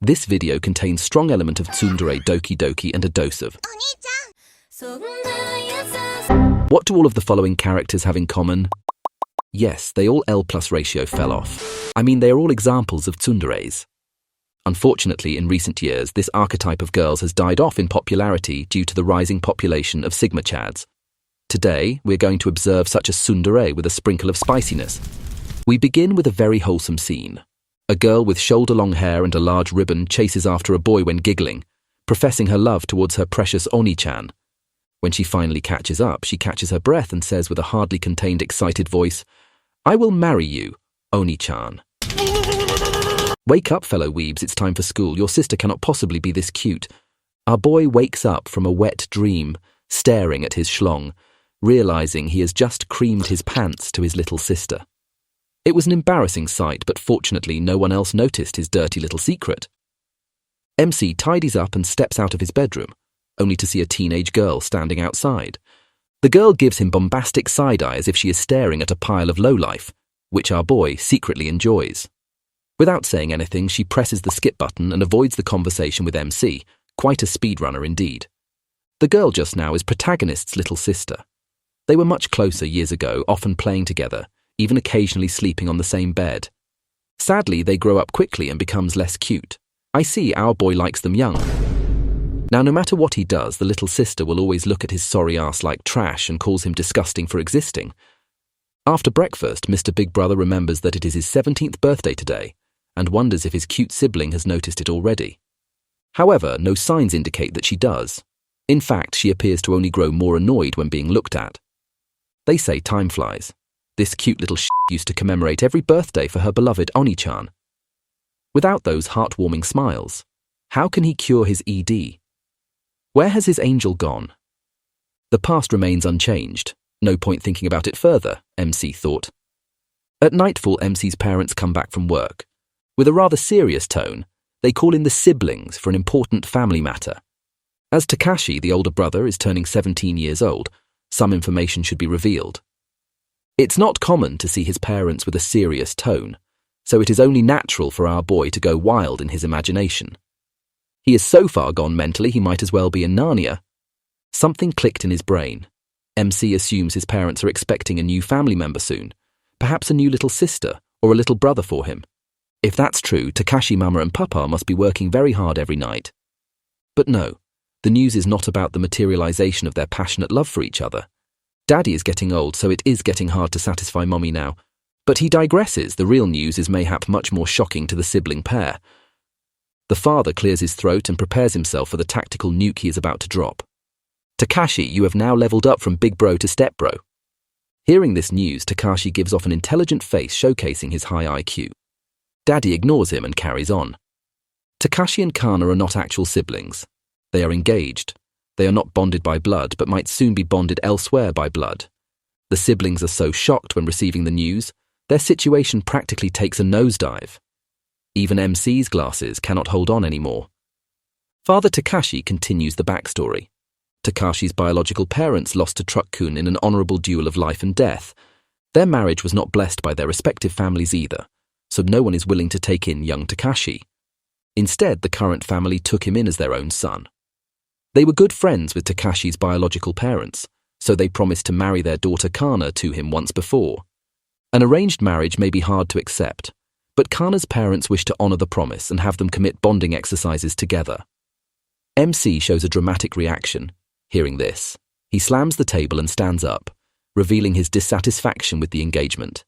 This video contains strong element of tsundere doki doki and a dose of. What do all of the following characters have in common? Yes, they all L+ ratio fell off. I mean, they are all examples of tsunderes. Unfortunately, in recent years, this archetype of girls has died off in popularity due to the rising population of Sigma Chads. Today, we're going to observe such a tsundere with a sprinkle of spiciness. We begin with a very wholesome scene. A girl with shoulder-long hair and a large ribbon chases after a boy when giggling, professing her love towards her precious Oni-chan. When she finally catches up, she catches her breath and says with a hardly contained excited voice, "I will marry you, Oni-chan." Wake up, fellow weebs, it's time for school. Your sister cannot possibly be this cute. Our boy wakes up from a wet dream, staring at his schlong, realizing he has just creamed his pants to his little sister. It was an embarrassing sight, but fortunately no one else noticed his dirty little secret. MC tidies up and steps out of his bedroom, only to see a teenage girl standing outside. The girl gives him bombastic side-eye as if she is staring at a pile of lowlife, which our boy secretly enjoys. Without saying anything, she presses the skip button and avoids the conversation with MC, quite a speedrunner indeed. The girl just now is protagonist's little sister. They were much closer years ago, often playing together, even occasionally sleeping on the same bed. Sadly, they grow up quickly and becomes less cute. I see our boy likes them young. Now, no matter what he does, the little sister will always look at his sorry ass like trash and calls him disgusting for existing. After breakfast, Mr. Big Brother remembers that it is his 17th birthday today and wonders if his cute sibling has noticed it already. However, no signs indicate that she does. In fact, she appears to only grow more annoyed when being looked at. They say time flies. This cute little used to commemorate every birthday for her beloved Oni-chan. Without those heartwarming smiles, how can he cure his ED? Where has his angel gone? The past remains unchanged. No point thinking about it further, MC thought. At nightfall, MC's parents come back from work. With a rather serious tone, they call in the siblings for an important family matter. As Takashi, the older brother, is turning 17 years old, some information should be revealed. It's not common to see his parents with a serious tone, so it is only natural for our boy to go wild in his imagination. He is so far gone mentally he might as well be in Narnia. Something clicked in his brain. MC assumes his parents are expecting a new family member soon, perhaps a new little sister or a little brother for him. If that's true, Takashi Mama and Papa must be working very hard every night. But no, the news is not about the materialization of their passionate love for each other. Daddy is getting old, so it is getting hard to satisfy Mommy now. But he digresses. The real news is mayhap much more shocking to the sibling pair. The father clears his throat and prepares himself for the tactical nuke he is about to drop. Takashi, you have now leveled up from big bro to step bro. Hearing this news, Takashi gives off an intelligent face showcasing his high IQ. Daddy ignores him and carries on. Takashi and Kana are not actual siblings. They are engaged. They are not bonded by blood, but might soon be bonded elsewhere by blood. The siblings are so shocked when receiving the news, their situation practically takes a nosedive. Even MC's glasses cannot hold on anymore. Father Takashi continues the backstory. Takashi's biological parents lost to Truck-kun in an honorable duel of life and death. Their marriage was not blessed by their respective families either, so no one is willing to take in young Takashi. Instead, the current family took him in as their own son. They were good friends with Takashi's biological parents, so they promised to marry their daughter Kana to him once before. An arranged marriage may be hard to accept, but Kana's parents wish to honor the promise and have them commit bonding exercises together. MC shows a dramatic reaction. Hearing this, he slams the table and stands up, revealing his dissatisfaction with the engagement.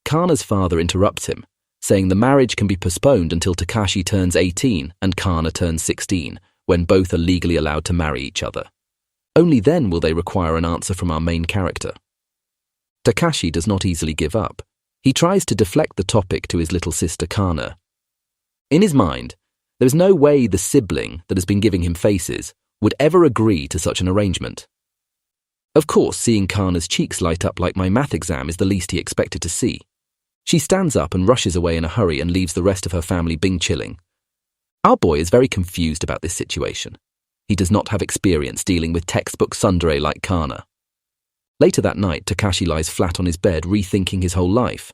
Kana's father interrupts him, saying the marriage can be postponed until Takashi turns 18 and Kana turns 16, when both are legally allowed to marry each other. Only then will they require an answer from our main character. Takashi does not easily give up. He tries to deflect the topic to his little sister Kana. In his mind, there is no way the sibling that has been giving him faces would ever agree to such an arrangement. Of course, seeing Kana's cheeks light up like my math exam is the least he expected to see. She stands up and rushes away in a hurry and leaves the rest of her family bing-chilling. Our boy is very confused about this situation. He does not have experience dealing with textbook tsundere like Kana. Later that night, Takashi lies flat on his bed rethinking his whole life.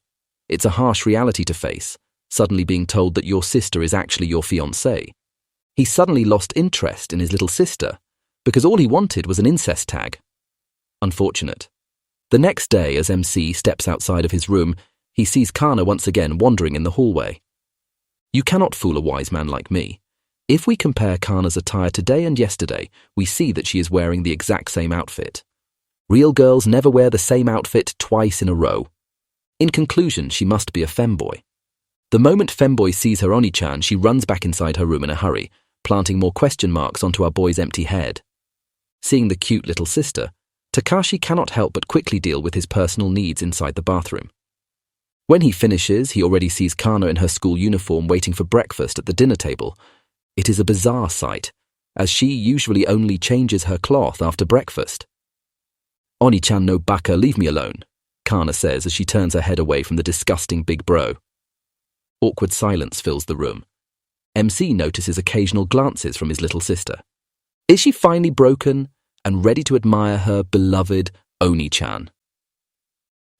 It's a harsh reality to face, suddenly being told that your sister is actually your fiancée. He suddenly lost interest in his little sister because all he wanted was an incest tag. Unfortunate. The next day, as MC steps outside of his room, he sees Kana once again wandering in the hallway. You cannot fool a wise man like me. If we compare Kana's attire today and yesterday, we see that she is wearing the exact same outfit. Real girls never wear the same outfit twice in a row. In conclusion, she must be a femboy. The moment femboy sees her Oni-chan, she runs back inside her room in a hurry, planting more question marks onto our boy's empty head. Seeing the cute little sister, Takashi cannot help but quickly deal with his personal needs inside the bathroom. When he finishes, he already sees Kana in her school uniform waiting for breakfast at the dinner table. It is a bizarre sight, as she usually only changes her cloth after breakfast. Oni-chan no baka, leave me alone, Kana says as she turns her head away from the disgusting big bro. Awkward silence fills the room. MC notices occasional glances from his little sister. Is she finally broken and ready to admire her beloved Oni-chan?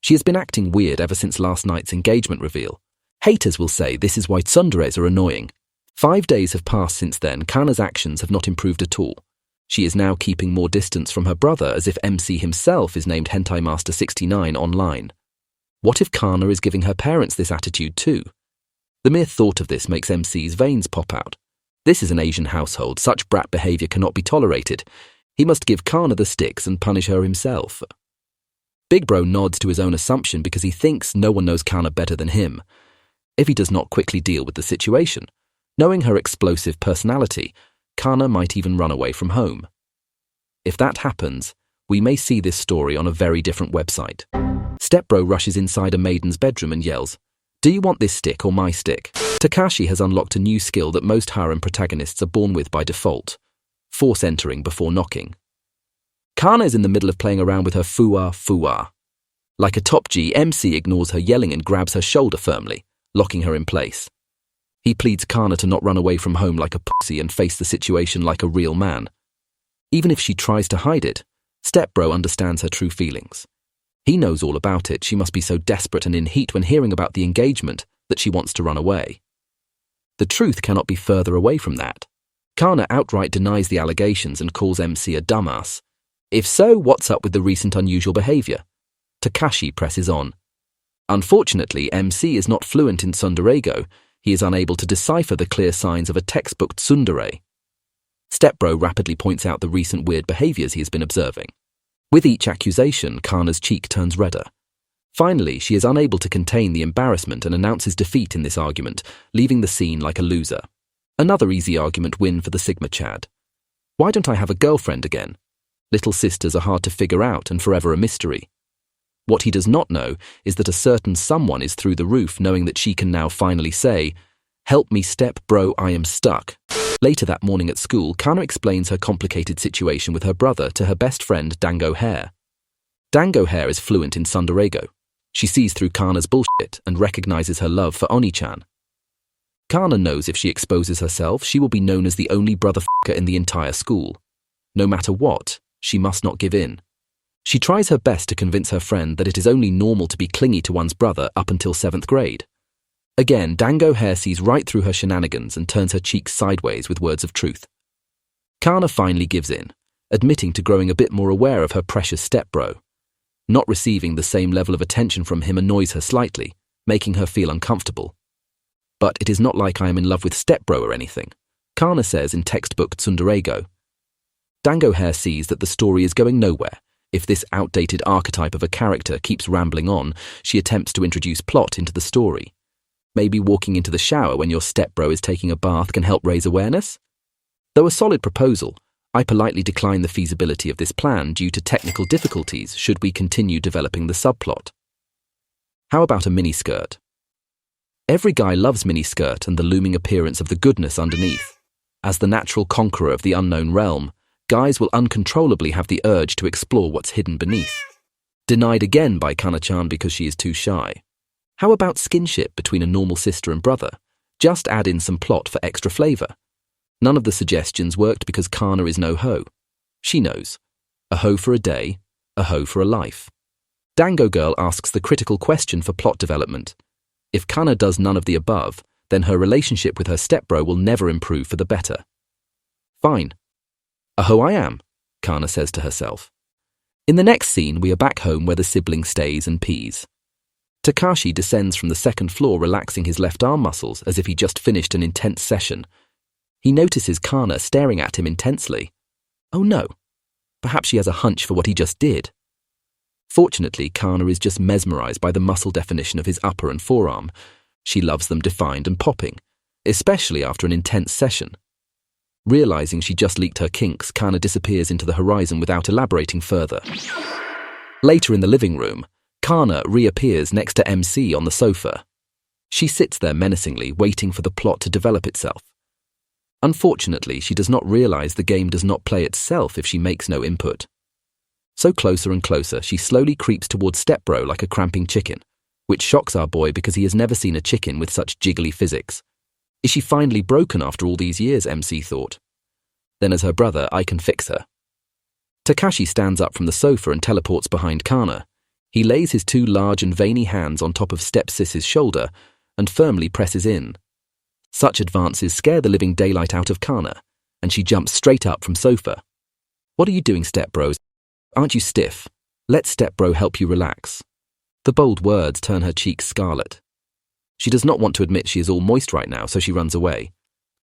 She has been acting weird ever since last night's engagement reveal. Haters will say this is why tsunderes are annoying. 5 days have passed since then. Kana's actions have not improved at all. She is now keeping more distance from her brother as if MC himself is named Hentai Master 69 online. What if Kana is giving her parents this attitude too? The mere thought of this makes MC's veins pop out. This is an Asian household. Such brat behavior cannot be tolerated. He must give Kana the sticks and punish her himself. Big Bro nods to his own assumption because he thinks no one knows Kana better than him. If he does not quickly deal with the situation, knowing her explosive personality, Kana might even run away from home. If that happens, we may see this story on a very different website. Stepbro rushes inside a maiden's bedroom and yells, "Do you want this stick or my stick?" Takashi has unlocked a new skill that most harem protagonists are born with by default: force entering before knocking. Kana is in the middle of playing around with her fuwa. Like a top G, MC ignores her yelling and grabs her shoulder firmly, locking her in place. He pleads Kana to not run away from home like a pussy and face the situation like a real man. Even if she tries to hide it, Stepbro understands her true feelings. He knows all about it. She must be so desperate and in heat when hearing about the engagement that she wants to run away. The truth cannot be further away from that. Kana outright denies the allegations and calls MC a dumbass. If so, what's up with the recent unusual behavior? Takashi presses on. Unfortunately, MC is not fluent in tsunderego. He is unable to decipher the clear signs of a textbook tsundere. Stepbro rapidly points out the recent weird behaviors he has been observing. With each accusation, Kana's cheek turns redder. Finally, she is unable to contain the embarrassment and announces defeat in this argument, leaving the scene like a loser. Another easy argument win for the Sigma Chad. Why don't I have a girlfriend again? Little sisters are hard to figure out and forever a mystery. What he does not know is that a certain someone is through the roof, knowing that she can now finally say, "Help me, step bro, I am stuck." Later that morning at school, Kana explains her complicated situation with her brother to her best friend Dango Hair. Dango Hair is fluent in tsunderego. She sees through Kana's bullshit and recognizes her love for Oni-chan. Kana knows if she exposes herself, she will be known as the only brother f***er in the entire school. No matter what, she must not give in. She tries her best to convince her friend that it is only normal to be clingy to one's brother up until 7th grade. Again, Dango Hair sees right through her shenanigans and turns her cheeks sideways with words of truth. Kana finally gives in, admitting to growing a bit more aware of her precious stepbro. Not receiving the same level of attention from him annoys her slightly, making her feel uncomfortable. But it is not like I am in love with stepbro or anything, Kana says in textbook tsunderego. Dango Hair sees that the story is going nowhere. If this outdated archetype of a character keeps rambling on, she attempts to introduce plot into the story. Maybe walking into the shower when your stepbro is taking a bath can help raise awareness? Though a solid proposal, I politely decline the feasibility of this plan due to technical difficulties should we continue developing the subplot. How about a miniskirt? Every guy loves miniskirt and the looming appearance of the goodness underneath. As the natural conqueror of the unknown realm, guys will uncontrollably have the urge to explore what's hidden beneath. Denied again by Kana-chan because she is too shy. How about skinship between a normal sister and brother? Just add in some plot for extra flavor. None of the suggestions worked because Kana is no hoe. She knows. A hoe for a day, a hoe for a life. Dango Girl asks the critical question for plot development. If Kana does none of the above, then her relationship with her stepbro will never improve for the better. Fine. Aho I am, Kana says to herself. In the next scene, we are back home where the sibling stays and pees. Takashi descends from the second floor, relaxing his left arm muscles as if he just finished an intense session. He notices Kana staring at him intensely. Oh no, perhaps she has a hunch for what he just did. Fortunately, Kana is just mesmerized by the muscle definition of his upper and forearm. She loves them defined and popping, especially after an intense session. Realizing she just leaked her kinks, Kana disappears into the horizon without elaborating further. Later in the living room, Kana reappears next to MC on the sofa. She sits there menacingly, waiting for the plot to develop itself. Unfortunately, she does not realize the game does not play itself if she makes no input. So closer and closer, she slowly creeps towards stepbro like a cramping chicken, which shocks our boy because he has never seen a chicken with such jiggly physics. Is she finally broken after all these years, MC thought. Then as her brother, I can fix her. Takashi stands up from the sofa and teleports behind Kana. He lays his two large and veiny hands on top of step-sis's shoulder and firmly presses in. Such advances scare the living daylight out of Kana, and she jumps straight up from sofa. What are you doing, stepbros? Aren't you stiff? Let stepbro help you relax. The bold words turn her cheeks scarlet. She does not want to admit she is all moist right now, so she runs away.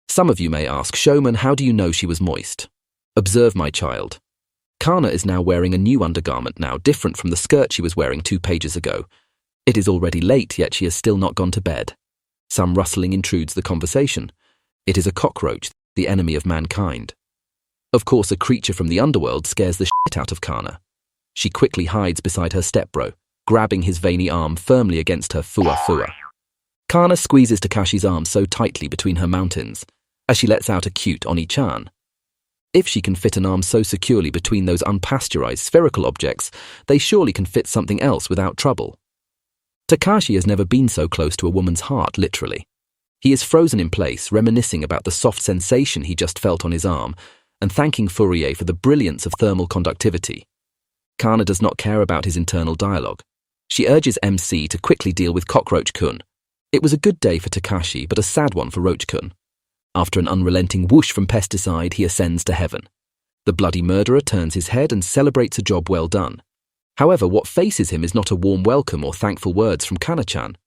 Some of you may ask, Showman, how do you know she was moist? Observe, my child. Kana is now wearing a new undergarment now, different from the skirt she was wearing 2 pages ago. It is already late, yet she has still not gone to bed. Some rustling intrudes the conversation. It is a cockroach, the enemy of mankind. Of course, a creature from the underworld scares the shit out of Kana. She quickly hides beside her stepbro, grabbing his veiny arm firmly against her fua. Kana squeezes Takashi's arm so tightly between her mountains, as she lets out a cute Oni-chan. If she can fit an arm so securely between those unpasteurized spherical objects, they surely can fit something else without trouble. Takashi has never been so close to a woman's heart, literally. He is frozen in place, reminiscing about the soft sensation he just felt on his arm, and thanking Fourier for the brilliance of thermal conductivity. Kana does not care about his internal dialogue. She urges MC to quickly deal with Cockroach-kun. It was a good day for Takashi, but a sad one for Roach-kun. After an unrelenting whoosh from pesticide, he ascends to heaven. The bloody murderer turns his head and celebrates a job well done. However, what faces him is not a warm welcome or thankful words from Kana-chan.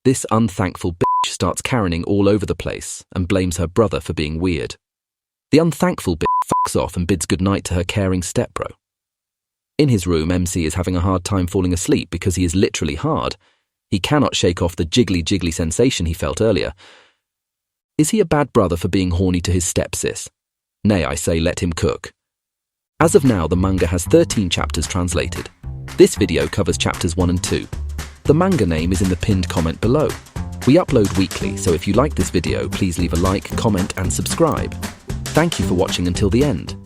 This unthankful bitch starts Karening all over the place and blames her brother for being weird. The unthankful bitch fucks off and bids goodnight to her caring stepbro. In his room, MC is having a hard time falling asleep because he is literally hard. He cannot shake off the jiggly sensation he felt earlier. Is he a bad brother for being horny to his stepsis? Nay, I say let him cook. As of now, the manga has 13 chapters translated. This video covers chapters 1 and 2. The manga name is in the pinned comment below. We upload weekly, so if you like this video, please leave a like, comment and subscribe. Thank you for watching until the end.